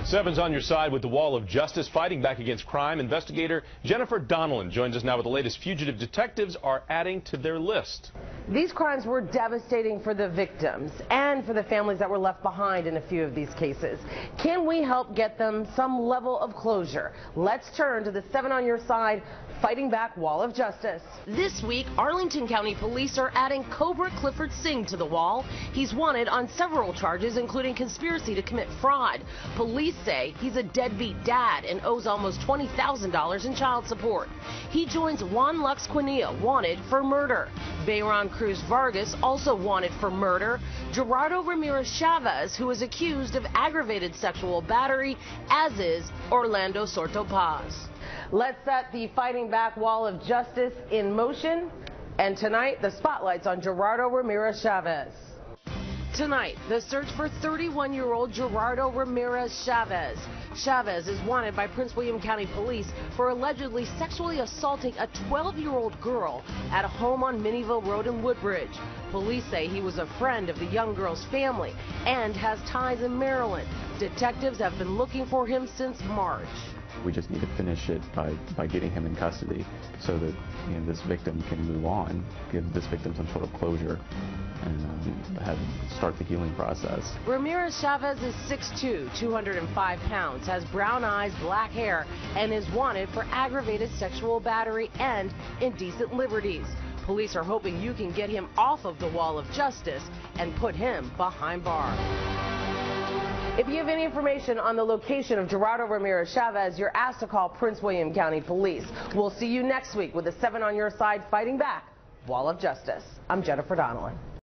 Seven's on your side with the wall of justice, fighting back against crime. Investigator Jennifer Donnellan joins us now with the latest fugitive detectives are adding to their list. These crimes were devastating for the victims and for the families that were left behind in a few of these cases. Can we help get them some level of closure? Let's turn to the 7 on your side fighting back wall of justice. This week, Arlington County Police are adding Cobra Clifford Singh to the wall. He's wanted on several charges, including conspiracy to commit fraud. Police say he's a deadbeat dad and owes almost $20,000 in child support. He joins Juan Lux Quinilla, wanted for murder. Bayron Cruz Vargas, also wanted for murder. Gerardo Ramirez Chavez, who is accused of aggravated sexual battery, as is Orlando Sorto Paz. Let's set the fighting back wall of justice in motion. And tonight, the spotlight's on Gerardo Ramirez Chavez. Tonight, the search for 31-year-old Gerardo Ramirez Chavez. Chavez is wanted by Prince William County Police for allegedly sexually assaulting a 12-year-old girl at a home on Minnieville Road in Woodbridge. Police say he was a friend of the young girl's family and has ties in Maryland. Detectives have been looking for him since March. We just need to finish it by getting him in custody so that this victim can move on, give this victim some sort of closure, and start the healing process. Ramirez Chavez is 6'2", 205 pounds, has brown eyes, black hair, and is wanted for aggravated sexual battery and indecent liberties. Police are hoping you can get him off of the wall of justice and put him behind bars. If you have any information on the location of Gerardo Ramirez Chavez, you're asked to call Prince William County Police. We'll see you next week with the 7 on your side fighting back wall of justice. I'm Jennifer Donnellan.